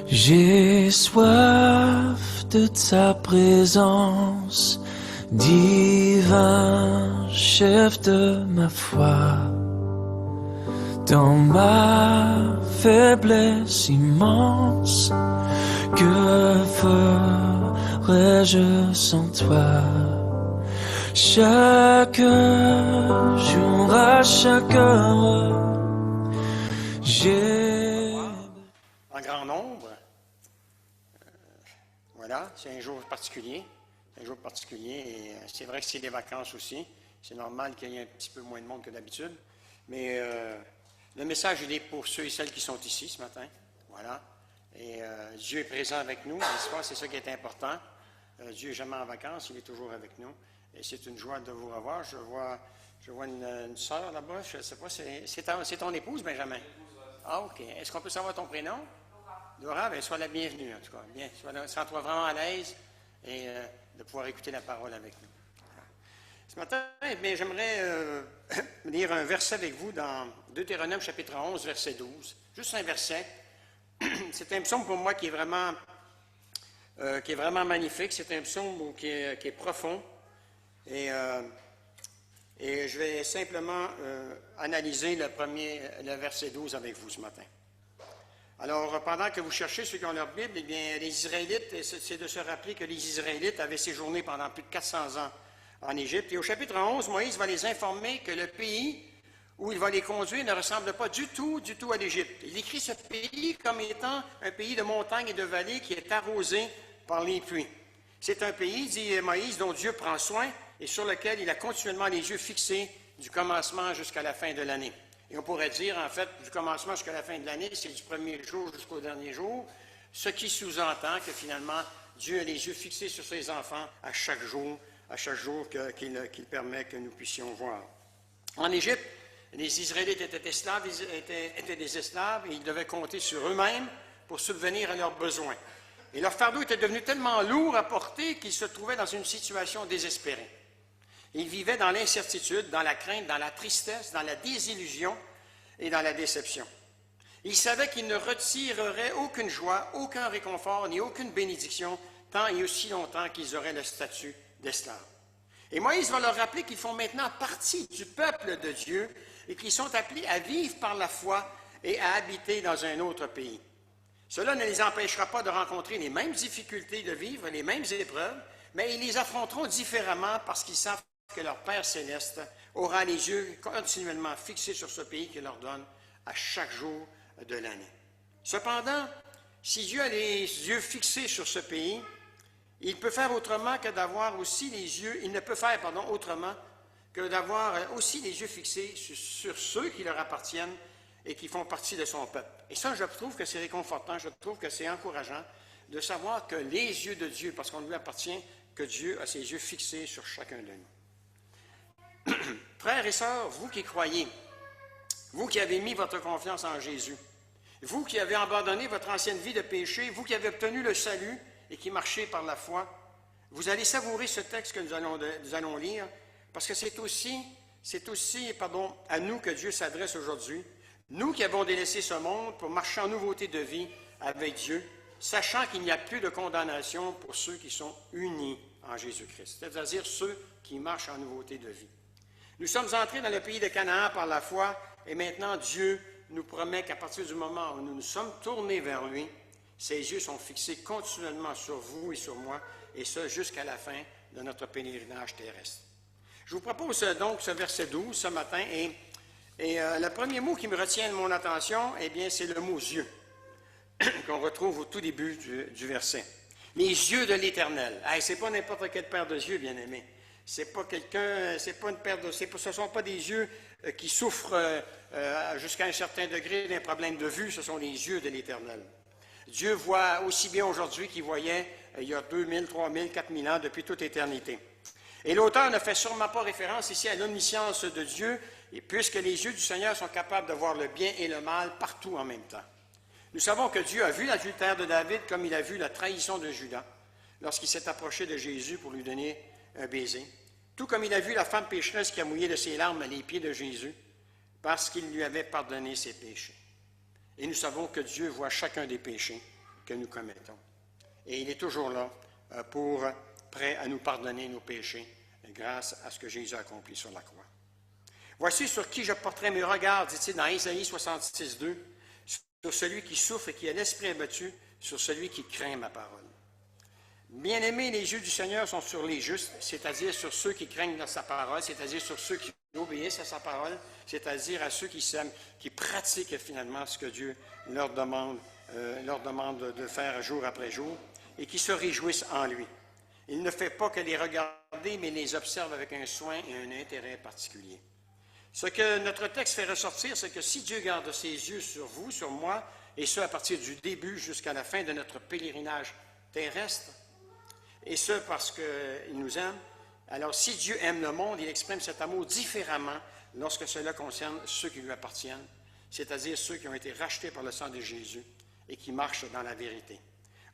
J'ai soif de ta présence, divin chef de ma foi. Dans ma faiblesse immense, que ferais-je sans toi? Chaque jour, à chaque heure, j'ai... En grand nombre, voilà, c'est un jour particulier. Et c'est vrai que c'est des vacances aussi. C'est normal qu'il y ait un petit peu moins de monde que d'habitude. Mais le message, il est pour ceux et celles qui sont ici ce matin. Voilà. Et Dieu est présent avec nous, n'est-ce pas? C'est ça qui est important. Dieu n'est jamais en vacances, il est toujours avec nous. Et c'est une joie de vous revoir. Je vois une sœur là-bas, je ne sais pas, c'est ton épouse, Benjamin? Ah, OK. Est-ce qu'on peut savoir ton prénom? Dora, bien, sois la bienvenue, en tout cas. Bien, sens-toi vraiment à l'aise et de pouvoir écouter la parole avec nous. Ce matin, bien, j'aimerais lire un verset avec vous dans Deutéronome chapitre 11, verset 12. Juste un verset. C'est un psaume pour moi qui est vraiment magnifique. C'est un psaume qui est profond. Et je vais simplement analyser le verset 12 avec vous ce matin. Alors, pendant que vous cherchez ceux qui ont leur Bible, eh bien, les Israélites, c'est de se rappeler que les Israélites avaient séjourné pendant plus de 400 ans en Égypte. Et au chapitre 11, Moïse va les informer que le pays où il va les conduire ne ressemble pas du tout à l'Égypte. Il décrit ce pays comme étant un pays de montagnes et de vallées qui est arrosé par les pluies. C'est un pays, dit Moïse, dont Dieu prend soin et sur lequel il a continuellement les yeux fixés du commencement jusqu'à la fin de l'année. Et on pourrait dire, en fait, du commencement jusqu'à la fin de l'année, c'est du premier jour jusqu'au dernier jour, ce qui sous-entend que finalement, Dieu a les yeux fixés sur ses enfants à chaque jour qu'il permet que nous puissions voir. En Égypte, les Israélites étaient des esclaves et ils devaient compter sur eux-mêmes pour subvenir à leurs besoins. Et leur fardeau était devenu tellement lourd à porter qu'ils se trouvaient dans une situation désespérée. Ils vivaient dans l'incertitude, dans la crainte, dans la tristesse, dans la désillusion et dans la déception. Ils savaient qu'ils ne retireraient aucune joie, aucun réconfort, ni aucune bénédiction, tant et aussi longtemps qu'ils auraient le statut d'esclaves. Et Moïse va leur rappeler qu'ils font maintenant partie du peuple de Dieu et qu'ils sont appelés à vivre par la foi et à habiter dans un autre pays. Cela ne les empêchera pas de rencontrer les mêmes difficultés, de vivre les mêmes épreuves, mais ils les affronteront différemment parce qu'ils savent que leur Père céleste aura les yeux continuellement fixés sur ce pays qu'il leur donne à chaque jour de l'année. Cependant, si Dieu a les yeux fixés sur ce pays, il peut faire autrement que d'avoir aussi les yeux, il ne peut faire, autrement que d'avoir aussi les yeux fixés sur ceux qui leur appartiennent et qui font partie de son peuple. Et ça, je trouve que c'est réconfortant, je trouve que c'est encourageant de savoir que les yeux de Dieu, parce qu'on lui appartient, que Dieu a ses yeux fixés sur chacun de nous. Frères et sœurs, vous qui croyez, vous qui avez mis votre confiance en Jésus, vous qui avez abandonné votre ancienne vie de péché, vous qui avez obtenu le salut et qui marchez par la foi, vous allez savourer ce texte que nous allons lire, parce que c'est aussi à nous que Dieu s'adresse aujourd'hui, nous qui avons délaissé ce monde pour marcher en nouveauté de vie avec Dieu, sachant qu'il n'y a plus de condamnation pour ceux qui sont unis en Jésus-Christ, c'est-à-dire ceux qui marchent en nouveauté de vie. Nous sommes entrés dans le pays de Canaan par la foi, et maintenant Dieu nous promet qu'à partir du moment où nous nous sommes tournés vers lui, ses yeux sont fixés continuellement sur vous et sur moi, et ce jusqu'à la fin de notre pèlerinage terrestre. Je vous propose donc ce verset 12 ce matin, et le premier mot qui me retient de mon attention, eh bien, c'est le mot « yeux » qu'on retrouve au tout début du verset. Les yeux de l'Éternel. Ce n'est pas n'importe quelle paire de yeux, bien-aimés. C'est pas quelqu'un, c'est pas une paire de, ce ne sont pas des yeux qui souffrent jusqu'à un certain degré d'un problème de vue, ce sont les yeux de l'Éternel. Dieu voit aussi bien aujourd'hui qu'il voyait il y a 2000, 3000, 4000 ans, depuis toute éternité. Et l'auteur ne fait sûrement pas référence ici à l'omniscience de Dieu, et puisque les yeux du Seigneur sont capables de voir le bien et le mal partout en même temps. Nous savons que Dieu a vu l'adultère de David comme il a vu la trahison de Judas, lorsqu'il s'est approché de Jésus pour lui donner un baiser, tout comme il a vu la femme pécheresse qui a mouillé de ses larmes les pieds de Jésus, parce qu'il lui avait pardonné ses péchés. Et nous savons que Dieu voit chacun des péchés que nous commettons. Et il est toujours là prêt à nous pardonner nos péchés grâce à ce que Jésus a accompli sur la croix. Voici sur qui je porterai mes regards, dit-il dans Isaïe 66, 2, sur celui qui souffre et qui a l'esprit abattu, sur celui qui craint ma parole. Bien-aimés, les yeux du Seigneur sont sur les justes, c'est-à-dire sur ceux qui craignent sa parole, c'est-à-dire sur ceux qui obéissent à sa parole, c'est-à-dire à ceux qui s'aiment, qui pratiquent finalement ce que Dieu leur demande de faire jour après jour et qui se réjouissent en lui. Il ne fait pas que les regarder, mais les observe avec un soin et un intérêt particulier. Ce que notre texte fait ressortir, c'est que si Dieu garde ses yeux sur vous, sur moi, et ce à partir du début jusqu'à la fin de notre pèlerinage terrestre, et ce parce qu'il nous aime, alors si Dieu aime le monde, il exprime cet amour différemment lorsque cela concerne ceux qui lui appartiennent, c'est-à-dire ceux qui ont été rachetés par le sang de Jésus et qui marchent dans la vérité.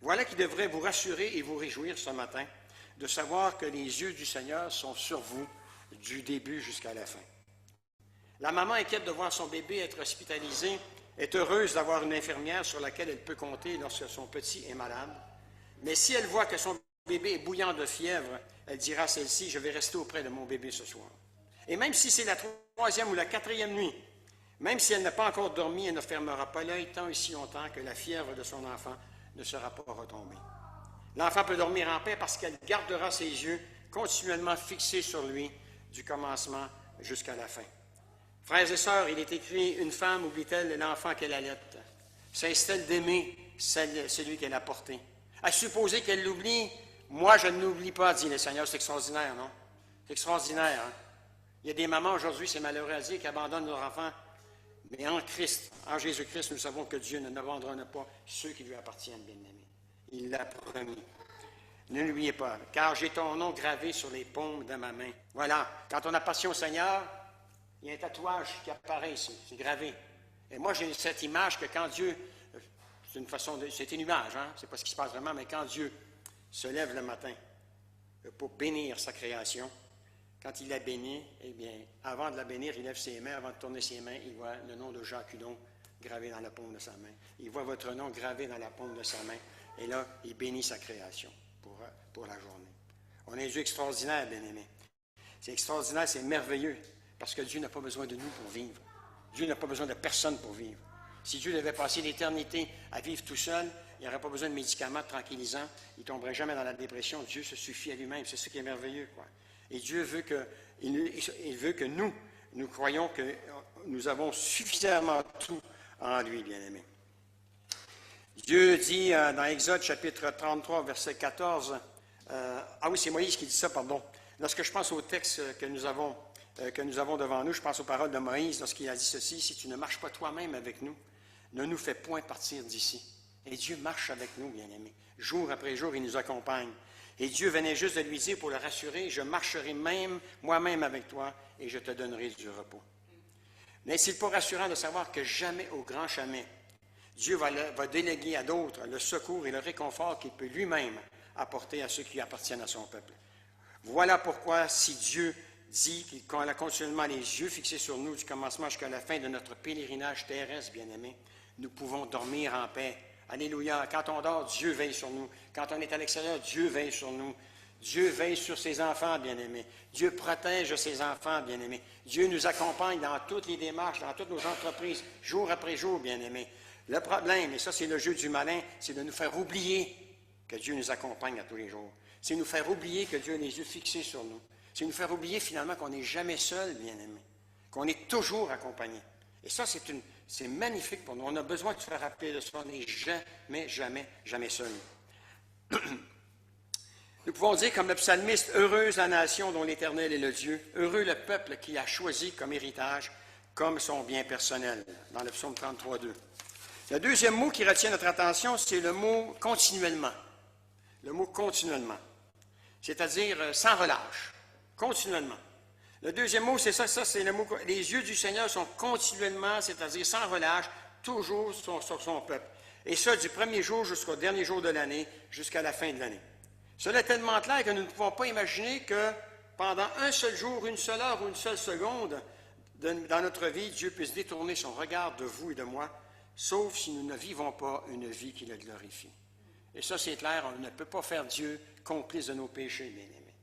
Voilà qui devrait vous rassurer et vous réjouir ce matin de savoir que les yeux du Seigneur sont sur vous du début jusqu'à la fin. La maman inquiète de voir son bébé être hospitalisé est heureuse d'avoir une infirmière sur laquelle elle peut compter lorsque son petit est malade. Mais si elle voit que son bébé est bouillant de fièvre, elle dira à celle-ci, « Je vais rester auprès de mon bébé ce soir. » Et même si c'est la 3e ou la 4e nuit, même si elle n'a pas encore dormi, elle ne fermera pas l'œil tant et si longtemps que la fièvre de son enfant ne sera pas retombée. L'enfant peut dormir en paix parce qu'elle gardera ses yeux continuellement fixés sur lui du commencement jusqu'à la fin. Frères et sœurs, il est écrit, une femme oublie-t-elle l'enfant qu'elle allait? Cesse-t-elle d'aimer celui qu'elle a porté? À supposer qu'elle l'oublie, moi je ne l'oublie pas, dit le Seigneur. C'est extraordinaire, non? C'est extraordinaire, hein? Il y a des mamans aujourd'hui, c'est malheureux à dire, qui abandonnent leurs enfants. Mais en Christ, en Jésus-Christ, nous savons que Dieu n'abandonne pas ceux qui lui appartiennent, bien-aimés. Il l'a promis. Ne l'oubliez pas, car j'ai ton nom gravé sur les paumes de ma main. Voilà, quand on a passion au Seigneur, il y a un tatouage qui apparaît ici, c'est gravé. Et moi, j'ai cette image que quand Dieu, c'est une image, hein? C'est pas ce qui se passe vraiment, mais quand Dieu se lève le matin pour bénir sa création, quand il la bénit, eh bien, avant de la bénir, il lève ses mains, avant de tourner ses mains, il voit le nom de Jacques Hudon gravé dans la paume de sa main. Il voit votre nom gravé dans la paume de sa main. Et là, il bénit sa création pour la journée. On est un Dieu extraordinaire, bien-aimés. C'est extraordinaire, c'est merveilleux, parce que Dieu n'a pas besoin de nous pour vivre. Dieu n'a pas besoin de personne pour vivre. Si Dieu devait passer l'éternité à vivre tout seul, il n'aurait pas besoin de médicaments tranquillisants, il ne tomberait jamais dans la dépression. Dieu se suffit à lui-même. C'est ce qui est merveilleux, quoi. Et Dieu veut que nous croyons que nous avons suffisamment tout en lui, bien-aimés. Dieu dit dans Exode chapitre 33, verset 14, c'est Moïse qui dit ça, pardon. Lorsque je pense au texte que nous avons devant nous, je pense aux paroles de Moïse lorsqu'il a dit ceci, « Si tu ne marches pas toi-même avec nous, ne nous fais point partir d'ici. » Et Dieu marche avec nous, bien-aimés. Jour après jour, il nous accompagne. Et Dieu venait juste de lui dire pour le rassurer, « Je marcherai moi-même avec toi et je te donnerai du repos. » Mais c'est pas rassurant de savoir que jamais, au grand jamais, Dieu va déléguer à d'autres le secours et le réconfort qu'il peut lui-même apporter à ceux qui appartiennent à son peuple. Voilà pourquoi, si Dieu dit qu'on a continuellement les yeux fixés sur nous du commencement jusqu'à la fin de notre pèlerinage terrestre, bien-aimés, nous pouvons dormir en paix. Alléluia. Quand on dort, Dieu veille sur nous. Quand on est à l'extérieur, Dieu veille sur nous. Dieu veille sur ses enfants, bien-aimés. Dieu protège ses enfants, bien-aimés. Dieu nous accompagne dans toutes les démarches, dans toutes nos entreprises, jour après jour, bien-aimés. Le problème, et ça c'est le jeu du malin, c'est de nous faire oublier que Dieu nous accompagne à tous les jours. C'est nous faire oublier que Dieu a les yeux fixés sur nous. C'est nous faire oublier finalement qu'on n'est jamais seul, bien-aimés. Qu'on est toujours accompagné. Et ça, c'est magnifique pour nous. On a besoin de se faire rappeler de ça. On n'est jamais, jamais, jamais seul. Nous pouvons dire comme le psalmiste, « Heureuse la nation dont l'Éternel est le Dieu, heureux le peuple qui a choisi comme héritage, comme son bien personnel. » Dans le psaume 33, 2. Le deuxième mot qui retient notre attention, c'est le mot « continuellement ». Le mot « continuellement », c'est-à-dire sans relâche, continuellement. Le deuxième mot, c'est ça c'est le mot « Les yeux du Seigneur sont continuellement », c'est-à-dire sans relâche, toujours sur son peuple. Et ça, du premier jour jusqu'au dernier jour de l'année, jusqu'à la fin de l'année. Cela est tellement clair que nous ne pouvons pas imaginer que pendant un seul jour, une seule heure ou une seule seconde dans notre vie, Dieu puisse détourner son regard de vous et de moi, sauf si nous ne vivons pas une vie qui le glorifie. Et ça, c'est clair, on ne peut pas faire Dieu complice de nos péchés, bien-aimés.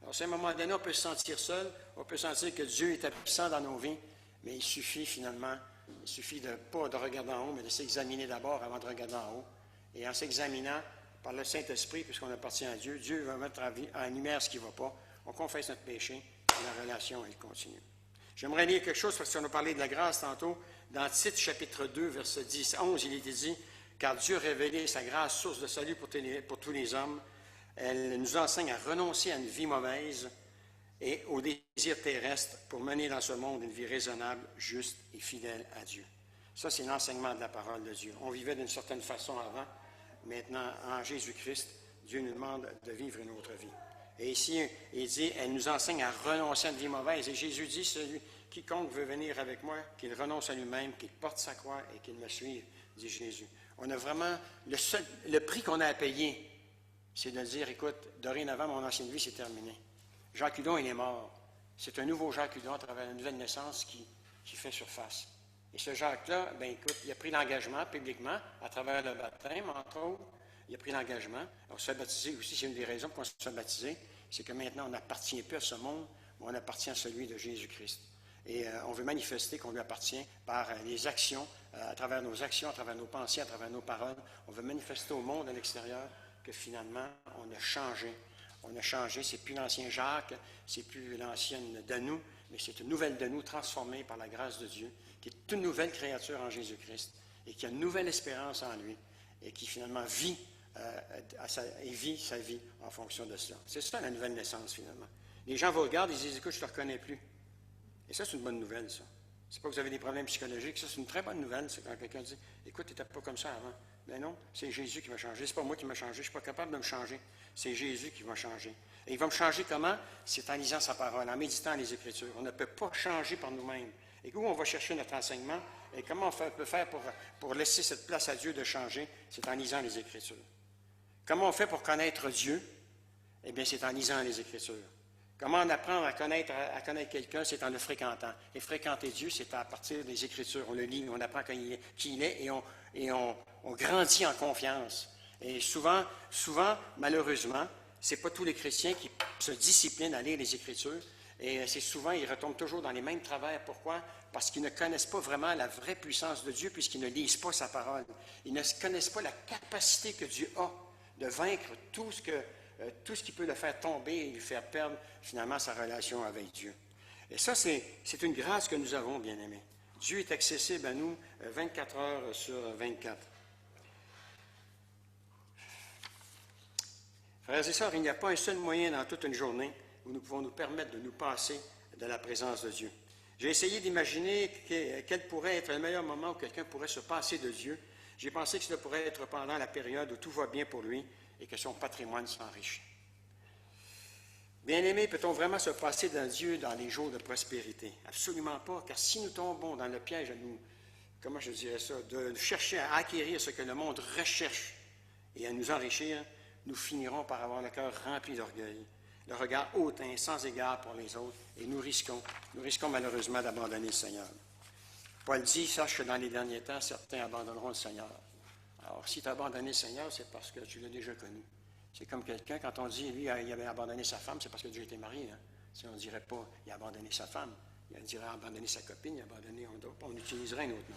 Alors, à un moment donné, on peut se sentir seul, on peut sentir que Dieu est absent dans nos vies, mais il suffit finalement, pas de regarder en haut, mais de s'examiner d'abord avant de regarder en haut. Et en s'examinant par le Saint-Esprit, puisqu'on appartient à Dieu, Dieu va mettre en lumière ce qui ne va pas. On confesse notre péché et la relation, elle continue. J'aimerais lire quelque chose, parce qu'on a parlé de la grâce tantôt. Dans Tite, chapitre 2, verset 10, 11, il était dit « Car Dieu a révélé sa grâce, source de salut pour tous les hommes. Elle nous enseigne à renoncer à une vie mauvaise et aux désirs terrestres pour mener dans ce monde une vie raisonnable, juste et fidèle à Dieu. » Ça, c'est l'enseignement de la parole de Dieu. On vivait d'une certaine façon avant. Maintenant, en Jésus-Christ, Dieu nous demande de vivre une autre vie. Et ici, il dit, elle nous enseigne à renoncer à une vie mauvaise. Et Jésus dit, quiconque veut venir avec moi, qu'il renonce à lui-même, qu'il porte sa croix et qu'il me suive, dit Jésus. On a vraiment, le prix qu'on a à payer, c'est de dire, écoute, dorénavant, mon ancienne vie, c'est terminé. Jacques Hudon, il est mort. C'est un nouveau Jacques Hudon à travers une nouvelle naissance qui fait surface. Et ce Jacques-là, bien écoute, il a pris l'engagement publiquement, à travers le baptême, entre autres. Il a pris l'engagement. On se fait baptiser aussi, c'est une des raisons qu'on se fait baptiser, c'est que maintenant, on n'appartient plus à ce monde, mais on appartient à celui de Jésus-Christ. Et on veut manifester qu'on lui appartient par les actions, à travers nos actions, à travers nos pensées, à travers nos paroles. On veut manifester au monde à l'extérieur que finalement, on a changé. On a changé, c'est plus l'ancien Jacques, c'est plus l'ancienne Danou, mais c'est une nouvelle Danou transformée par la grâce de Dieu, qui est une nouvelle créature en Jésus-Christ et qui a une nouvelle espérance en lui et qui finalement vit sa vie en fonction de cela. C'est ça la nouvelle naissance finalement. Les gens vous regardent et disent, écoute, je ne te reconnais plus. Et ça, c'est une bonne nouvelle, ça. C'est pas que vous avez des problèmes psychologiques, ça, c'est une très bonne nouvelle. C'est quand quelqu'un dit, écoute, tu n'étais pas comme ça avant. Mais non, c'est Jésus qui m'a changé. C'est pas moi qui m'a changé. Je ne suis pas capable de me changer. C'est Jésus qui m'a changé. Et il va me changer comment? C'est en lisant sa parole, en méditant les Écritures. On ne peut pas changer par nous-mêmes. Et où on va chercher notre enseignement? Et comment on peut faire pour laisser cette place à Dieu de changer? C'est en lisant les Écritures. Comment on fait pour connaître Dieu? Eh bien, c'est en lisant les Écritures. Comment on apprend à connaître quelqu'un? C'est en le fréquentant. Et fréquenter Dieu, c'est à partir des Écritures. On le lit, on apprend qui il est et on grandit en confiance. Et souvent, malheureusement, ce n'est pas tous les chrétiens qui se disciplinent à lire les Écritures. Et c'est souvent, ils retombent toujours dans les mêmes travers. Pourquoi? Parce qu'ils ne connaissent pas vraiment la vraie puissance de Dieu puisqu'ils ne lisent pas sa parole. Ils ne connaissent pas la capacité que Dieu a de vaincre tout ce qui peut le faire tomber et lui faire perdre finalement sa relation avec Dieu. Et ça, c'est une grâce que nous avons, bien-aimés. Dieu est accessible à nous 24 heures sur 24. Frères et sœurs, il n'y a pas un seul moyen dans toute une journée où nous pouvons nous permettre de nous passer de la présence de Dieu. J'ai essayé d'imaginer quel pourrait être le meilleur moment où quelqu'un pourrait se passer de Dieu. J'ai pensé que cela pourrait être pendant la période où tout va bien pour lui et que son patrimoine s'enrichit. Bien-aimés, peut-on vraiment se passer de Dieu dans les jours de prospérité? Absolument pas, car si nous tombons dans le piège à nous, comment je dirais ça, de chercher à acquérir ce que le monde recherche et à nous enrichir, nous finirons par avoir le cœur rempli d'orgueil, le regard hautain, sans égard pour les autres, et nous risquons malheureusement d'abandonner le Seigneur. Paul dit, sache que dans les derniers temps, certains abandonneront le Seigneur. Alors, si tu as abandonné le Seigneur, c'est parce que tu l'as déjà connu. C'est comme quelqu'un, quand on dit, lui, il avait abandonné sa femme, c'est parce que Dieu était marié. Hein. Si on ne dirait pas, il a abandonné sa femme, il dirait abandonné sa copine, il a abandonné on utiliserait un autre nom.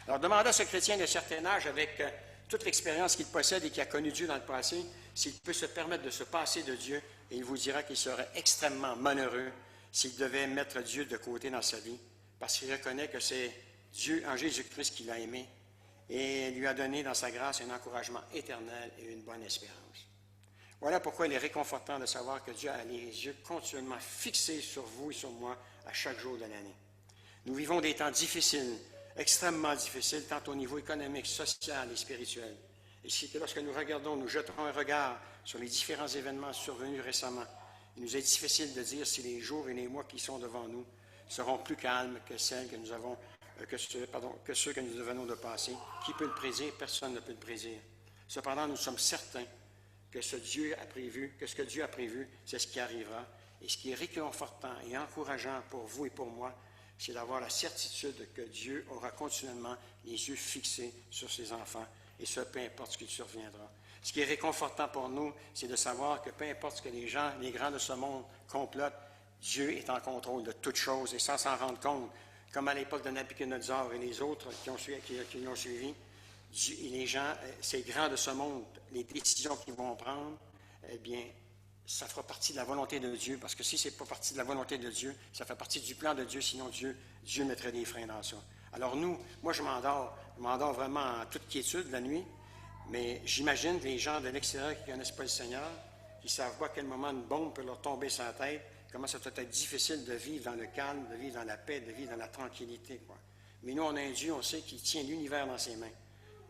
Alors, demandez à ce chrétien d'un certain âge, avec toute l'expérience qu'il possède et qui a connu Dieu dans le passé, s'il peut se permettre de se passer de Dieu, et il vous dira qu'il serait extrêmement malheureux s'il devait mettre Dieu de côté dans sa vie, parce qu'il reconnaît que c'est Dieu en Jésus-Christ qui l'a aimé et lui a donné dans sa grâce un encouragement éternel et une bonne espérance. Voilà pourquoi il est réconfortant de savoir que Dieu a les yeux continuellement fixés sur vous et sur moi à chaque jour de l'année. Nous vivons des temps difficiles, extrêmement difficiles, tant au niveau économique, social et spirituel. Et si lorsque nous regardons, nous jetons un regard sur les différents événements survenus récemment, il nous est difficile de dire si les jours et les mois qui sont devant nous seront plus calmes que ceux que nous venons de passer. Qui peut le prédire? Personne ne peut le prédire. Cependant, nous sommes certains que ce que Dieu a prévu, c'est ce qui arrivera. Et ce qui est réconfortant et encourageant pour vous et pour moi, c'est d'avoir la certitude que Dieu aura continuellement les yeux fixés sur ses enfants et ce, peu importe ce qui surviendra. Ce qui est réconfortant pour nous, c'est de savoir que peu importe ce que les gens, les grands de ce monde complotent, Dieu est en contrôle de toutes choses et sans s'en rendre compte, comme à l'époque de Nabuchodonosor et les autres qui l'ont suivi, Dieu, et les gens, ces grands de ce monde, les décisions qu'ils vont prendre, eh bien, ça fera partie de la volonté de Dieu, parce que si ce n'est pas partie de la volonté de Dieu, ça fait partie du plan de Dieu, sinon Dieu mettrait des freins dans ça. Alors moi je m'endors vraiment en toute quiétude la nuit, mais j'imagine les gens de l'extérieur qui ne connaissent pas le Seigneur, qui ne savent pas à quel moment une bombe peut leur tomber sur la tête, comment ça peut être difficile de vivre dans le calme, de vivre dans la paix, de vivre dans la tranquillité, quoi. Mais nous, on a un Dieu, on sait qu'il tient l'univers dans ses mains.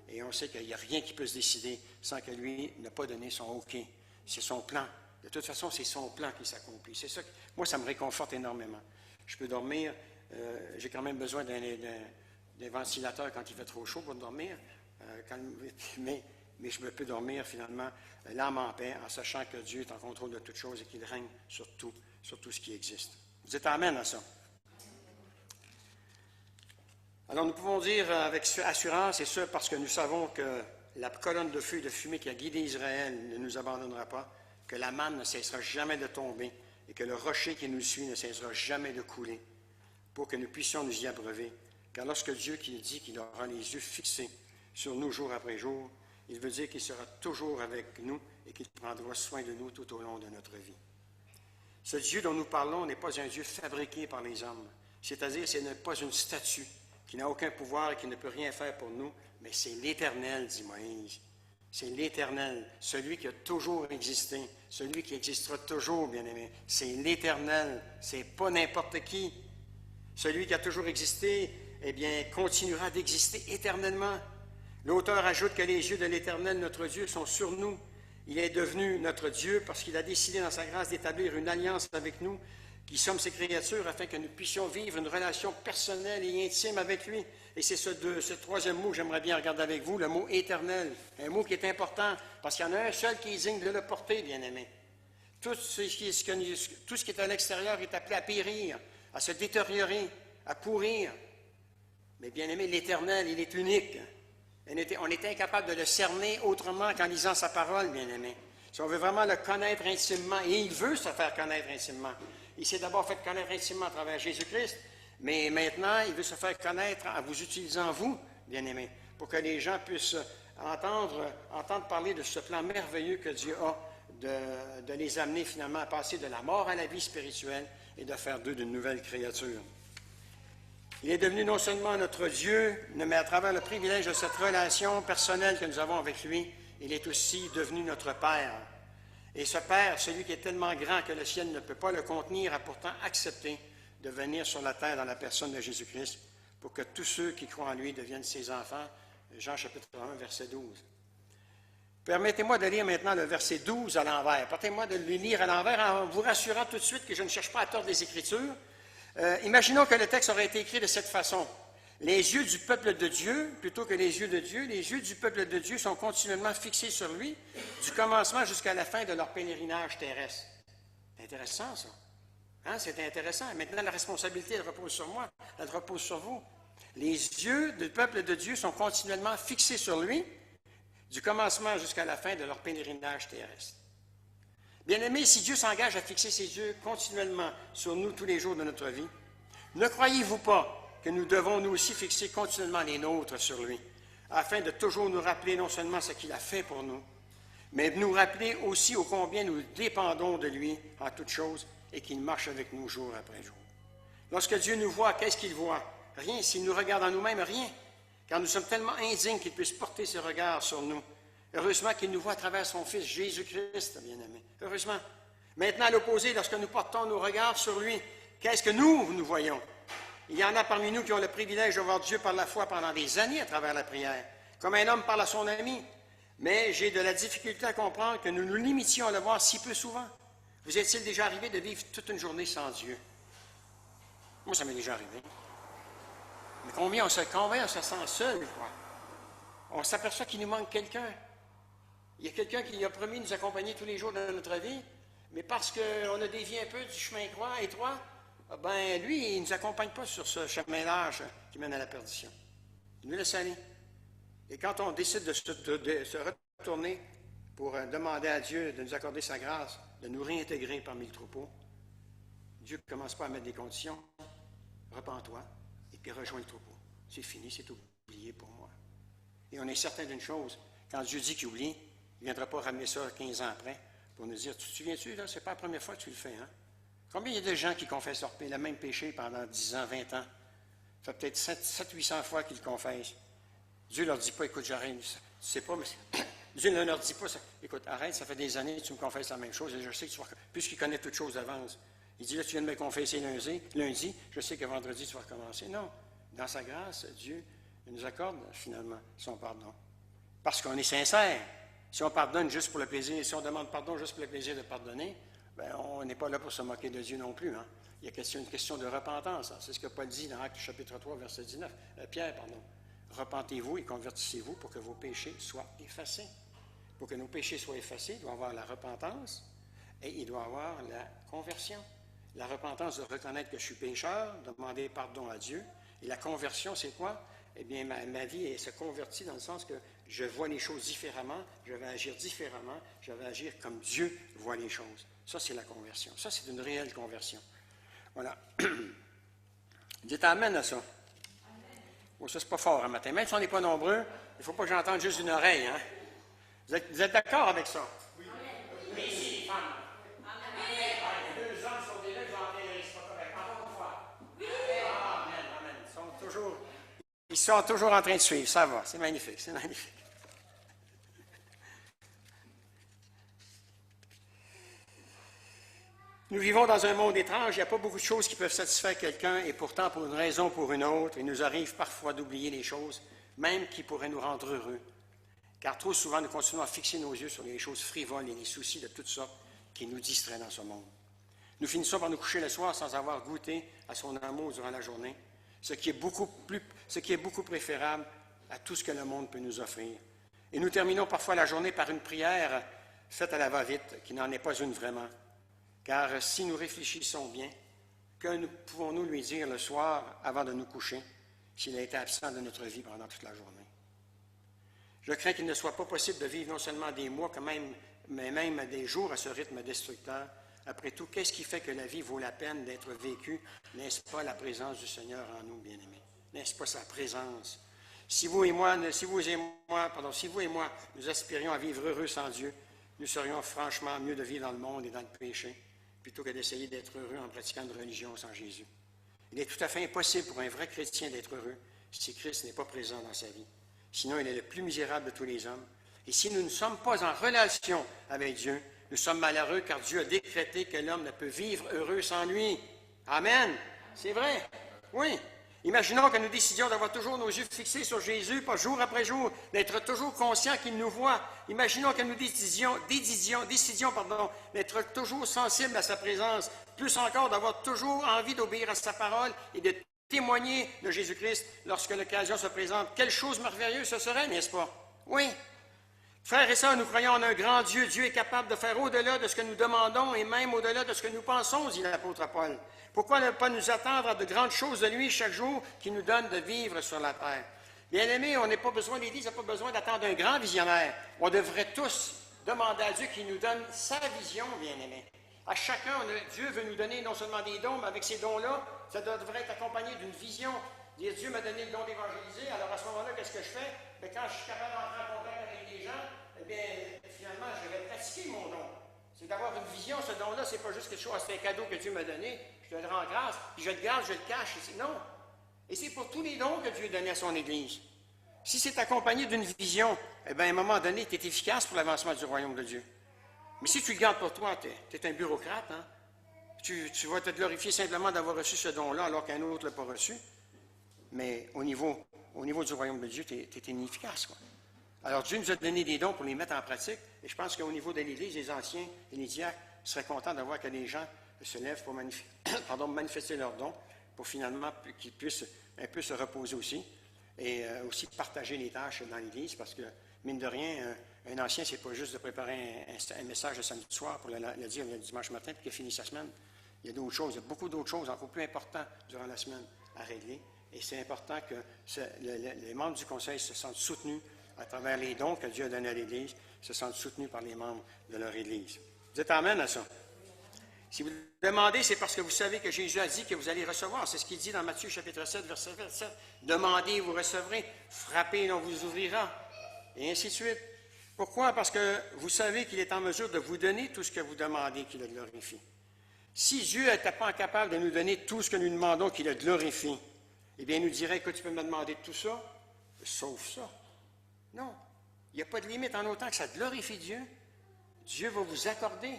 Et on sait qu'il n'y a rien qui peut se décider sans que lui n'ait pas donné son OK. C'est son plan. De toute façon, c'est son plan qui s'accomplit. C'est ça. Moi, ça me réconforte énormément. Je peux dormir. J'ai quand même besoin d'un ventilateur quand il fait trop chaud pour dormir. Mais je peux dormir finalement l'âme en paix en sachant que Dieu est en contrôle de toutes choses et qu'il règne sur tout ce qui existe. Vous êtes amen à ça? Alors nous pouvons dire avec assurance, et ce parce que nous savons que la colonne de feu et de fumée qui a guidé Israël ne nous abandonnera pas, que la manne ne cessera jamais de tomber et que le rocher qui nous suit ne cessera jamais de couler pour que nous puissions nous y abreuver. Car lorsque Dieu qui dit qu'il aura les yeux fixés sur nous jour après jour, il veut dire qu'il sera toujours avec nous et qu'il prendra soin de nous tout au long de notre vie. Ce Dieu dont nous parlons n'est pas un Dieu fabriqué par les hommes, c'est-à-dire ce n'est pas une statue qui n'a aucun pouvoir et qui ne peut rien faire pour nous, mais c'est l'Éternel, dit Moïse. C'est l'Éternel, celui qui a toujours existé, celui qui existera toujours, bien-aimé. C'est l'Éternel, c'est pas n'importe qui. Celui qui a toujours existé, eh bien, continuera d'exister éternellement. L'auteur ajoute que les yeux de l'Éternel, notre Dieu, sont sur nous. Il est devenu notre Dieu parce qu'il a décidé dans sa grâce d'établir une alliance avec nous, qui sommes ses créatures, afin que nous puissions vivre une relation personnelle et intime avec lui. Et c'est ce troisième mot que j'aimerais bien regarder avec vous, le mot éternel. Un mot qui est important, parce qu'il y en a un seul qui est digne de le porter, bien-aimé. Tout ce qui est à l'extérieur est appelé à périr, à se détériorer, à pourrir. Mais bien-aimé, l'Éternel, il est unique. On est incapable de le cerner autrement qu'en lisant sa parole, bien-aimé. Si on veut vraiment le connaître intimement, et il veut se faire connaître intimement. Il s'est d'abord fait connaître intimement à travers Jésus-Christ, mais maintenant, il veut se faire connaître en vous utilisant, vous, bien-aimés, pour que les gens puissent entendre parler de ce plan merveilleux que Dieu a de les amener finalement à passer de la mort à la vie spirituelle et de faire d'eux d'une nouvelle créature. Il est devenu non seulement notre Dieu, mais à travers le privilège de cette relation personnelle que nous avons avec lui, il est aussi devenu notre Père. Et ce Père, celui qui est tellement grand que le ciel ne peut pas le contenir, a pourtant accepté de venir sur la terre dans la personne de Jésus-Christ pour que tous ceux qui croient en lui deviennent ses enfants. Jean chapitre 1, verset 12. Permettez-moi de lire maintenant le verset 12 à l'envers. Permettez-moi de le lire à l'envers en vous rassurant tout de suite que je ne cherche pas à tordre les Écritures. Imaginons que le texte aurait été écrit de cette façon. Les yeux du peuple de Dieu, plutôt que les yeux de Dieu, les yeux du peuple de Dieu sont continuellement fixés sur lui, du commencement jusqu'à la fin de leur pèlerinage terrestre. C'est intéressant, ça. Hein? C'est intéressant. Maintenant, la responsabilité, elle repose sur moi, elle repose sur vous. Les yeux du peuple de Dieu sont continuellement fixés sur lui, du commencement jusqu'à la fin de leur pèlerinage terrestre. Bien-aimés, si Dieu s'engage à fixer ses yeux continuellement sur nous tous les jours de notre vie, ne croyez-vous pas que nous devons nous aussi fixer continuellement les nôtres sur lui, afin de toujours nous rappeler non seulement ce qu'il a fait pour nous, mais de nous rappeler aussi ô combien nous dépendons de lui en toutes choses et qu'il marche avec nous jour après jour. Lorsque Dieu nous voit, qu'est-ce qu'il voit? Rien. S'il nous regarde en nous-mêmes, rien. Car nous sommes tellement indignes qu'il puisse porter ses regards sur nous. Heureusement qu'il nous voit à travers son Fils Jésus-Christ, bien-aimé. Heureusement. Maintenant, à l'opposé, lorsque nous portons nos regards sur lui, qu'est-ce que nous voyons? Il y en a parmi nous qui ont le privilège de voir Dieu par la foi pendant des années à travers la prière, comme un homme parle à son ami. Mais j'ai de la difficulté à comprendre que nous nous limitions à le voir si peu souvent. Vous est-il déjà arrivé de vivre toute une journée sans Dieu? Moi, ça m'est déjà arrivé. Mais combien on se sent seul, quoi? On s'aperçoit qu'il nous manque quelqu'un. Il y a quelqu'un qui a promis de nous accompagner tous les jours de notre vie, mais parce qu'on a dévié un peu du chemin étroit, ben lui, il ne nous accompagne pas sur ce chemin large qui mène à la perdition. Il nous laisse aller. Et quand on décide de se retourner pour demander à Dieu de nous accorder sa grâce, de nous réintégrer parmi le troupeau, Dieu ne commence pas à mettre des conditions. Repens-toi et puis rejoins le troupeau. C'est fini, c'est oublié pour moi. Et on est certain d'une chose, quand Dieu dit qu'il oublie, il ne viendra pas ramener ça 15 ans après pour nous dire, tu te souviens-tu, là, c'est pas la première fois que tu le fais, hein? Combien il y a de gens qui confessent le même péché pendant 10 ans, 20 ans? Ça fait peut-être 700-800 fois qu'ils le confessent. Dieu ne leur dit pas, écoute, j'arrête, tu sais pas, mais Dieu ne leur dit pas, écoute, arrête, ça fait des années que tu me confesses la même chose et je sais que tu vas, puisqu'il connaît toutes choses d'avance. Il dit, là, tu viens de me confesser lundi, je sais que vendredi, tu vas recommencer. Non, dans sa grâce, Dieu nous accorde finalement son pardon. Parce qu'on est sincère. Si on pardonne juste pour le plaisir, si on demande pardon juste pour le plaisir de pardonner, bien, on n'est pas là pour se moquer de Dieu non plus. Hein? Il y a une question de repentance. Hein? C'est ce que Paul dit dans Actes chapitre 3, verset 19. Pierre, pardon. Repentez-vous et convertissez-vous pour que vos péchés soient effacés. Pour que nos péchés soient effacés, il doit y avoir la repentance et il doit y avoir la conversion. La repentance de reconnaître que je suis pécheur, de demander pardon à Dieu. Et la conversion, c'est quoi? Eh bien, ma vie se convertit dans le sens que je vois les choses différemment, je vais agir différemment, je vais agir comme Dieu voit les choses. Ça, c'est la conversion. Ça, c'est une réelle conversion. Voilà. Dites amen à ça. Oh, ça, c'est pas fort un matin. Même si on n'est pas nombreux, il ne faut pas que j'entende juste une oreille. Hein? Vous êtes d'accord avec ça? Oui. Mais ici, les femmes. Les deux hommes sont des deux, ils ont enterré, c'est pas correct. Encore une fois. Oui. Amen, amen. Ils sont toujours en train de suivre. Ça va, c'est magnifique, c'est magnifique. Nous vivons dans un monde étrange, il n'y a pas beaucoup de choses qui peuvent satisfaire quelqu'un, et pourtant, pour une raison ou pour une autre, il nous arrive parfois d'oublier les choses, même qui pourraient nous rendre heureux. Car trop souvent, nous continuons à fixer nos yeux sur les choses frivoles et les soucis de toutes sortes qui nous distraient dans ce monde. Nous finissons par nous coucher le soir sans avoir goûté à son amour durant la journée, ce qui est beaucoup préférable à tout ce que le monde peut nous offrir. Et nous terminons parfois la journée par une prière faite à la va-vite, qui n'en est pas une vraiment. Car si nous réfléchissons bien, que pouvons-nous lui dire le soir avant de nous coucher s'il a été absent de notre vie pendant toute la journée? Je crains qu'il ne soit pas possible de vivre non seulement des mois, mais même des jours à ce rythme destructeur. Après tout, qu'est-ce qui fait que la vie vaut la peine d'être vécue? N'est-ce pas la présence du Seigneur en nous, bien-aimés? N'est-ce pas sa présence? Si vous et moi, nous aspirions à vivre heureux sans Dieu, nous serions franchement mieux de vivre dans le monde et dans le péché, plutôt que d'essayer d'être heureux en pratiquant une religion sans Jésus. Il est tout à fait impossible pour un vrai chrétien d'être heureux si Christ n'est pas présent dans sa vie. Sinon, il est le plus misérable de tous les hommes. Et si nous ne sommes pas en relation avec Dieu, nous sommes malheureux car Dieu a décrété que l'homme ne peut vivre heureux sans lui. Amen. C'est vrai. Oui. Imaginons que nous décidions d'avoir toujours nos yeux fixés sur Jésus, pas jour après jour, d'être toujours conscients qu'il nous voit. Imaginons que nous décidions d'être toujours sensibles à sa présence, plus encore d'avoir toujours envie d'obéir à sa parole et de témoigner de Jésus-Christ lorsque l'occasion se présente. Quelle chose merveilleuse ce serait, n'est-ce pas? Oui. Frères et sœurs, nous croyons en un grand Dieu. Dieu est capable de faire au-delà de ce que nous demandons et même au-delà de ce que nous pensons, dit l'apôtre Paul. Pourquoi ne pas nous attendre à de grandes choses de lui chaque jour qui nous donne de vivre sur la terre? Bien-aimés, l'Église n'a pas besoin d'attendre un grand visionnaire. On devrait tous demander à Dieu qu'il nous donne sa vision, bien-aimés. À chacun, Dieu veut nous donner non seulement des dons, mais avec ces dons-là, ça devrait être accompagné d'une vision. Dire, Dieu m'a donné le don d'évangéliser, alors à ce moment-là, qu'est-ce que je fais? Bien, quand je suis capable d'entrer en contact avec les gens, eh bien, finalement, je vais pratiquer mon don. C'est d'avoir une vision, ce don-là, c'est pas juste quelque chose, c'est un cadeau que Dieu m'a donné, je te le rends grâce, puis je le garde, je le cache. Non. Et c'est pour tous les dons que Dieu a donnés à son Église. Si c'est accompagné d'une vision, eh bien, à un moment donné, tu es efficace pour l'avancement du royaume de Dieu. Mais si tu le gardes pour toi, tu es un bureaucrate, hein? Tu vas te glorifier simplement d'avoir reçu ce don-là alors qu'un autre ne l'a pas reçu. Mais au niveau du royaume de Dieu, tu es inefficace, quoi. Alors, Dieu nous a donné des dons pour les mettre en pratique, et je pense qu'au niveau de l'Église, les anciens et les diacres seraient contents de voir que les gens se lèvent pour manifester leurs dons, pour finalement qu'ils puissent un peu se reposer aussi, et aussi partager les tâches dans l'Église, parce que, mine de rien, un ancien, c'est pas juste de préparer un message le samedi soir pour le dire le dimanche matin, puis qu'il finit sa semaine. Il y a d'autres choses, il y a beaucoup d'autres choses encore plus importantes durant la semaine à régler. Et c'est important que les membres du Conseil se sentent soutenus à travers les dons que Dieu a donnés à l'Église, se sentent soutenus par les membres de leur Église. Vous êtes amen à ça? Si vous demandez, c'est parce que vous savez que Jésus a dit que vous allez recevoir. C'est ce qu'il dit dans Matthieu chapitre 7, verset 27. Demandez, vous recevrez. Frappez, et on vous ouvrira. Et ainsi de suite. Pourquoi? Parce que vous savez qu'il est en mesure de vous donner tout ce que vous demandez, qu'il le glorifie. Si Dieu n'était pas capable de nous donner tout ce que nous demandons, qu'il le glorifie, eh bien, il nous dirait, écoute, tu peux me demander tout ça, sauf ça. Non. Il n'y a pas de limite en autant que ça glorifie Dieu. Dieu va vous accorder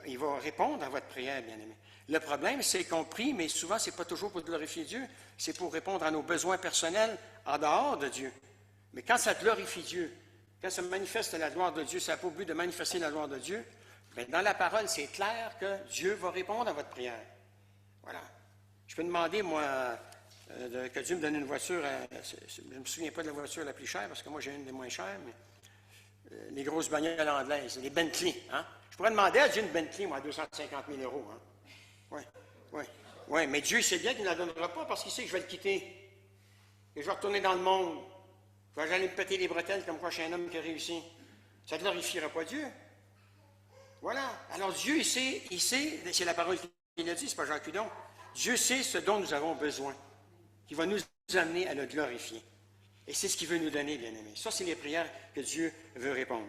il va répondre à votre prière, bien-aimé. Le problème, c'est qu'on prie, mais souvent, ce n'est pas toujours pour glorifier Dieu, c'est pour répondre à nos besoins personnels en dehors de Dieu. Mais quand ça glorifie Dieu, quand ça manifeste la gloire de Dieu, ça n'a pas au but de manifester la gloire de Dieu, bien, dans la parole, c'est clair que Dieu va répondre à votre prière. Voilà. Je peux demander, moi, que Dieu me donne une voiture, je ne me souviens pas de la voiture la plus chère, parce que moi, j'ai une des moins chères, mais les grosses bagnoles anglaises, les Bentley. Hein? Je pourrais demander à Dieu une Bentley, moi, à 250 000 €. Hein? Oui, oui, oui, mais Dieu sait bien qu'il ne la donnera pas parce qu'il sait que je vais le quitter. Et je vais retourner dans le monde. Je vais aller me péter les bretelles comme quoi je suis un homme qui a réussi. Ça ne glorifiera pas Dieu. Voilà. Alors Dieu, il sait, c'est la parole qu'il a dit, c'est pas Jean Cudon. Dieu sait ce dont nous avons besoin, qui va nous amener à le glorifier. Et c'est ce qu'il veut nous donner, bien-aimés. Ça, c'est les prières que Dieu veut répondre.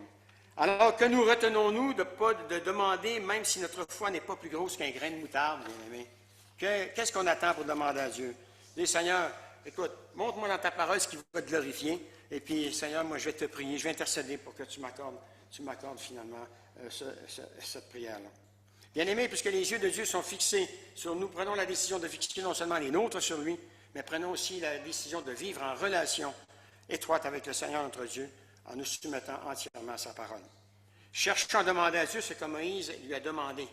Alors, que nous retenons-nous de demander, même si notre foi n'est pas plus grosse qu'un grain de moutarde, bien-aimés? Qu'est-ce qu'on attend pour demander à Dieu? Dis, Seigneur, écoute, montre-moi dans ta parole ce qui va te glorifier. Et puis, Seigneur, moi, je vais te prier, je vais intercéder pour que tu m'accordes finalement cette prière-là. Bien-aimés, puisque les yeux de Dieu sont fixés sur nous, prenons la décision de fixer non seulement les nôtres sur lui, mais prenons aussi la décision de vivre en relation étroite avec le Seigneur notre Dieu, en nous soumettant entièrement à sa parole. Cherchons à demander à Dieu ce que Moïse lui a demandé.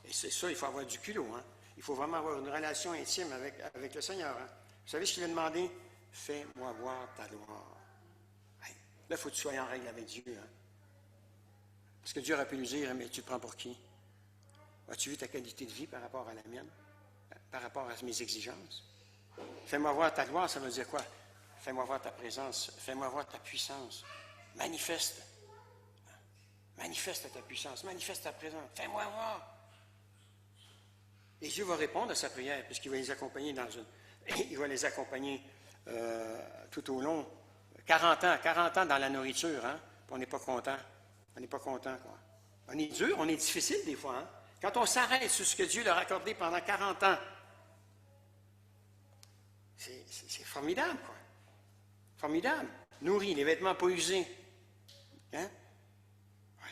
Et c'est ça, il faut avoir du culot. Hein? Il faut vraiment avoir une relation intime avec le Seigneur. Hein? Vous savez ce qu'il a demandé? Fais-moi voir ta gloire. Hey, là, il faut que tu sois en règle avec Dieu. Hein? Parce que Dieu aurait pu nous dire, mais tu te prends pour qui? As-tu vu ta qualité de vie par rapport à la mienne? Par rapport à mes exigences? Fais-moi voir ta gloire, ça veut dire quoi? Fais-moi voir ta présence, fais-moi voir ta puissance. Manifeste. Manifeste ta puissance, manifeste ta présence. Fais-moi voir. Et Dieu va répondre à sa prière, puisqu'il va les accompagner il va les accompagner tout au long. 40 ans dans la nourriture, hein? Puis on n'est pas content. On n'est pas content, quoi. On est dur, on est difficile des fois, hein? Quand on s'arrête sur ce que Dieu leur a accordé pendant 40 ans, c'est formidable, quoi. Formidable. Nourri, les vêtements pas usés. Hein? Oui.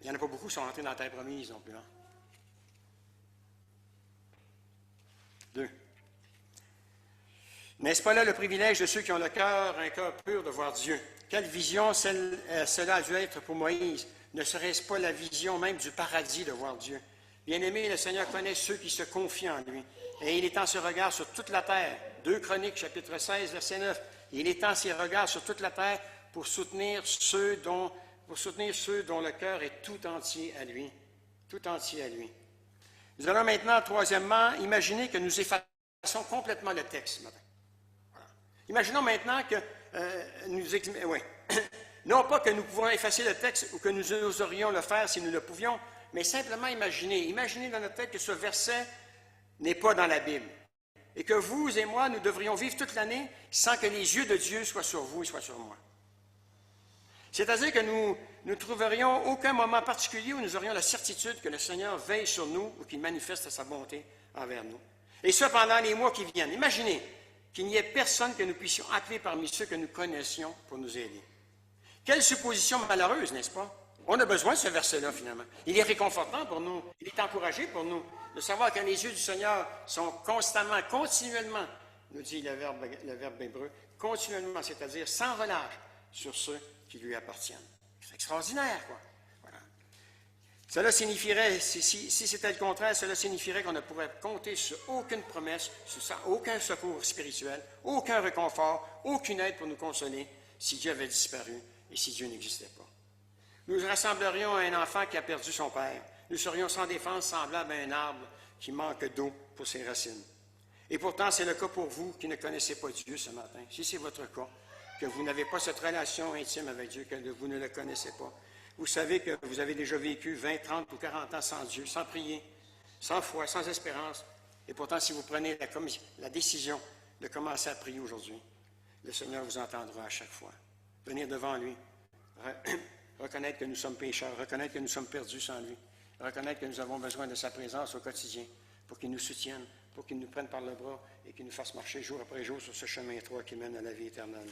Il n'y en a pas beaucoup qui sont rentrés dans la terre promise non plus. Hein? 2. N'est-ce pas là le privilège de ceux qui ont un cœur pur de voir Dieu? Quelle vision cela a dû être pour Moïse? Ne serait-ce pas la vision même du paradis de voir Dieu? Bien-aimé, le Seigneur connaît ceux qui se confient en lui. Et il étend ses regards sur toute la terre. 2 Chroniques, chapitre 16, verset 9. Il étend ses regards sur toute la terre pour soutenir ceux dont le cœur est tout entier à lui. Tout entier à lui. Nous allons maintenant, troisièmement, imaginer que nous effaçons complètement le texte ce matin. Voilà. Imaginons maintenant que non pas que nous pouvons effacer le texte ou que nous oserions le faire si nous le pouvions, mais simplement imaginez dans notre tête que ce verset n'est pas dans la Bible. Et que vous et moi, nous devrions vivre toute l'année sans que les yeux de Dieu soient sur vous et soient sur moi. C'est-à-dire que nous ne trouverions aucun moment particulier où nous aurions la certitude que le Seigneur veille sur nous ou qu'il manifeste sa bonté envers nous. Et ce, pendant les mois qui viennent. Imaginez qu'il n'y ait personne que nous puissions appeler parmi ceux que nous connaissions pour nous aider. Quelle supposition malheureuse, n'est-ce pas? On a besoin de ce verset-là, finalement. Il est réconfortant pour nous. Il est encouragé pour nous de savoir que les yeux du Seigneur sont constamment, continuellement, nous dit le verbe hébreu, continuellement, c'est-à-dire sans relâche, sur ceux qui lui appartiennent. C'est extraordinaire, quoi. Voilà. Cela signifierait, si c'était le contraire, cela signifierait qu'on ne pourrait compter sur aucune promesse, sur aucun secours spirituel, aucun réconfort, aucune aide pour nous consoler si Dieu avait disparu et si Dieu n'existait pas. Nous ressemblerions à un enfant qui a perdu son père. Nous serions sans défense, semblables à un arbre qui manque d'eau pour ses racines. Et pourtant, c'est le cas pour vous qui ne connaissez pas Dieu ce matin. Si c'est votre cas, que vous n'avez pas cette relation intime avec Dieu, que vous ne le connaissez pas, vous savez que vous avez déjà vécu 20, 30 ou 40 ans sans Dieu, sans prier, sans foi, sans espérance. Et pourtant, si vous prenez la décision de commencer à prier aujourd'hui, le Seigneur vous entendra à chaque fois. Venir devant lui, reconnaître que nous sommes pécheurs, reconnaître que nous sommes perdus sans lui, reconnaître que nous avons besoin de sa présence au quotidien pour qu'il nous soutienne, pour qu'il nous prenne par le bras et qu'il nous fasse marcher jour après jour sur ce chemin étroit qui mène à la vie éternelle.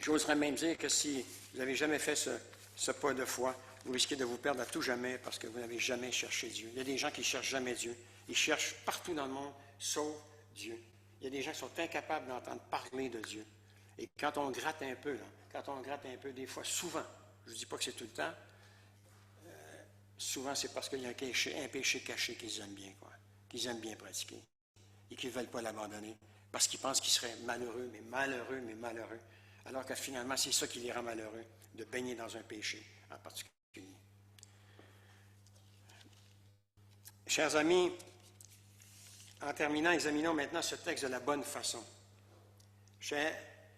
J'oserais même dire que si vous n'avez jamais fait ce pas de foi, vous risquez de vous perdre à tout jamais parce que vous n'avez jamais cherché Dieu. Il y a des gens qui ne cherchent jamais Dieu. Ils cherchent partout dans le monde, sauf Dieu. Il y a des gens qui sont incapables d'entendre parler de Dieu. Et quand on gratte un peu, des fois, souvent, je ne dis pas que c'est tout le temps, souvent c'est parce qu'il y a un péché caché qu'ils aiment bien, qu'ils aiment bien pratiquer et qu'ils ne veulent pas l'abandonner parce qu'ils pensent qu'ils seraient malheureux, mais malheureux. Alors que finalement, c'est ça qui les rend malheureux, de baigner dans un péché en particulier. Chers amis, en terminant, examinons maintenant ce texte de la bonne façon.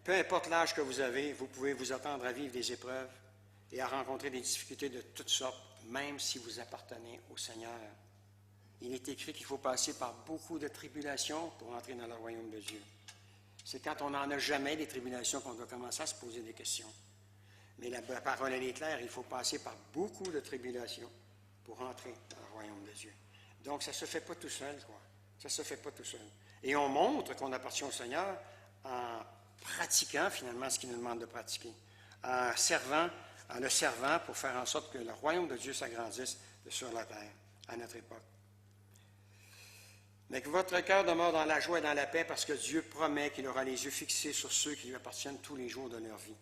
Peu importe l'âge que vous avez, vous pouvez vous attendre à vivre des épreuves et à rencontrer des difficultés de toutes sortes, même si vous appartenez au Seigneur. Il est écrit qu'il faut passer par beaucoup de tribulations pour entrer dans le royaume de Dieu. C'est quand on n'en a jamais des tribulations qu'on doit commencer à se poser des questions. Mais la parole, elle est claire, il faut passer par beaucoup de tribulations pour entrer dans le royaume de Dieu. Donc, ça ne se fait pas tout seul, Ça ne se fait pas tout seul. Et on montre qu'on appartient au Seigneur en pratiquant, finalement, ce qu'il nous demande de pratiquer. En le servant pour faire en sorte que le royaume de Dieu s'agrandisse sur la terre, à notre époque. Mais que votre cœur demeure dans la joie et dans la paix parce que Dieu promet qu'il aura les yeux fixés sur ceux qui lui appartiennent tous les jours de leur vie.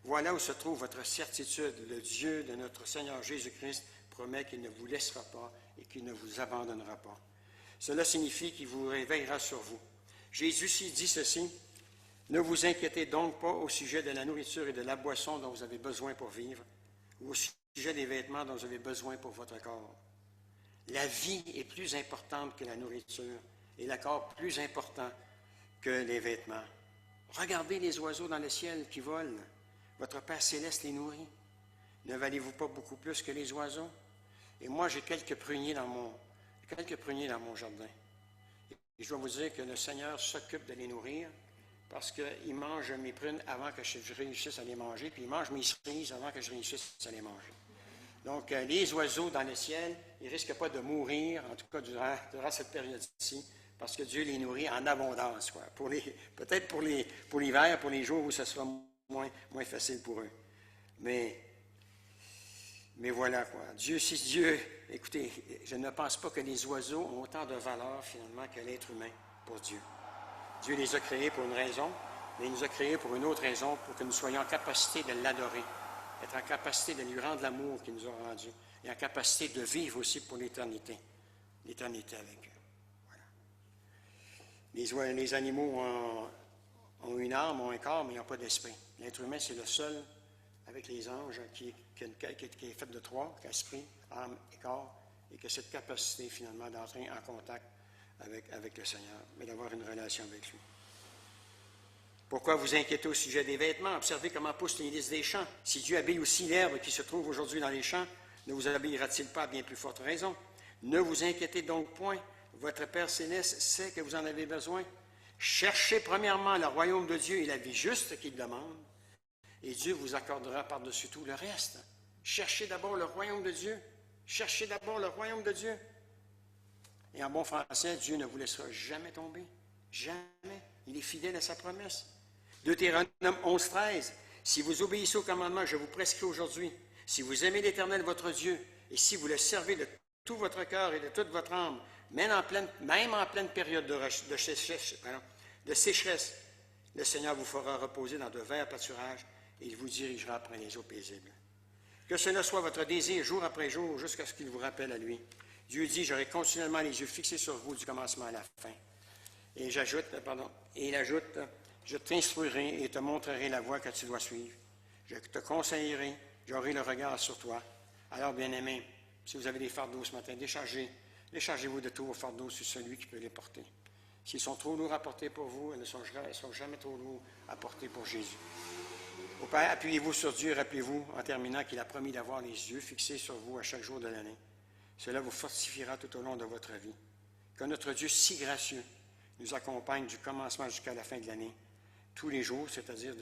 Voilà où se trouve votre certitude. Le Dieu de notre Seigneur Jésus-Christ promet qu'il ne vous laissera pas et qu'il ne vous abandonnera pas. Cela signifie qu'il vous réveillera sur vous. Jésus dit ceci, « Ne vous inquiétez donc pas au sujet de la nourriture et de la boisson dont vous avez besoin pour vivre, ou au sujet des vêtements dont vous avez besoin pour votre corps. La vie est plus importante que la nourriture et le corps plus important que les vêtements. Regardez les oiseaux dans le ciel qui volent. Votre Père céleste les nourrit. Ne valez-vous pas beaucoup plus que les oiseaux? Et moi, j'ai quelques pruniers dans mon jardin. Et je dois vous dire que le Seigneur s'occupe de les nourrir parce qu'il mange mes prunes avant que je réussisse à les manger, puis il mange mes cerises avant que je réussisse à les manger. Donc, les oiseaux dans le ciel, ils ne risquent pas de mourir, en tout cas durant cette période-ci, parce que Dieu les nourrit en abondance, peut-être pour l'hiver, pour les jours où ce sera moins facile pour eux. Mais voilà, écoutez, je ne pense pas que les oiseaux ont autant de valeur, finalement, que l'être humain pour Dieu. Dieu les a créés pour une raison, mais il nous a créés pour une autre raison, pour que nous soyons en capacité de l'adorer, être en capacité de lui rendre l'amour qu'il nous a rendu, et en capacité de vivre aussi pour l'éternité avec eux. Voilà. Les animaux ont une âme, ont un corps, mais ils n'ont pas d'esprit. L'être humain, c'est le seul, avec les anges, qui est fait de trois, esprit, âme et corps, et qui a cette capacité, finalement, d'entrer en contact avec le Seigneur, mais d'avoir une relation avec lui. Pourquoi vous inquiétez au sujet des vêtements? Observez comment poussent les lys des champs. Si Dieu habille aussi l'herbe qui se trouve aujourd'hui dans les champs, ne vous habillera-t-il pas à bien plus forte raison? Ne vous inquiétez donc point. Votre Père céleste sait que vous en avez besoin. Cherchez premièrement le royaume de Dieu et la vie juste qu'il demande, et Dieu vous accordera par-dessus tout le reste. Cherchez d'abord le royaume de Dieu. Cherchez d'abord le royaume de Dieu. Et en bon français, Dieu ne vous laissera jamais tomber. Jamais. Il est fidèle à sa promesse. Deutéronome 11:13. Si vous obéissez au commandement que je vous prescris aujourd'hui, si vous aimez l'Éternel votre Dieu, et si vous le servez de tout votre cœur et de toute votre âme, même en pleine période de sécheresse, le Seigneur vous fera reposer dans de verts pâturages et il vous dirigera après les eaux paisibles. Que cela soit votre désir jour après jour jusqu'à ce qu'il vous rappelle à lui. Dieu dit, j'aurai continuellement les yeux fixés sur vous du commencement à la fin. Et il ajoute, je t'instruirai et te montrerai la voie que tu dois suivre. Je te conseillerai, j'aurai le regard sur toi. Alors, bien-aimés, si vous avez des fardeaux ce matin, déchargez Déchargez-vous de tous vos fardeaux sur celui qui peut les porter. S'ils sont trop lourds à porter pour vous, ils ne sont jamais trop lourds à porter pour Jésus. Au Père, appuyez-vous sur Dieu et rappelez-vous, en terminant, qu'il a promis d'avoir les yeux fixés sur vous à chaque jour de l'année. Cela vous fortifiera tout au long de votre vie. Que notre Dieu si gracieux nous accompagne du commencement jusqu'à la fin de l'année, tous les jours, c'est-à-dire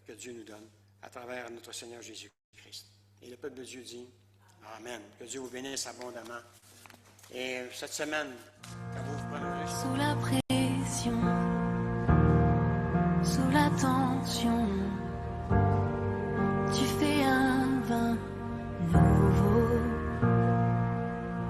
que Dieu nous donne, à travers notre Seigneur Jésus-Christ. Et le peuple de Dieu dit Amen. Que Dieu vous bénisse abondamment. Et cette semaine, quand vous vous prendrez... Sous la pression, sous la tension,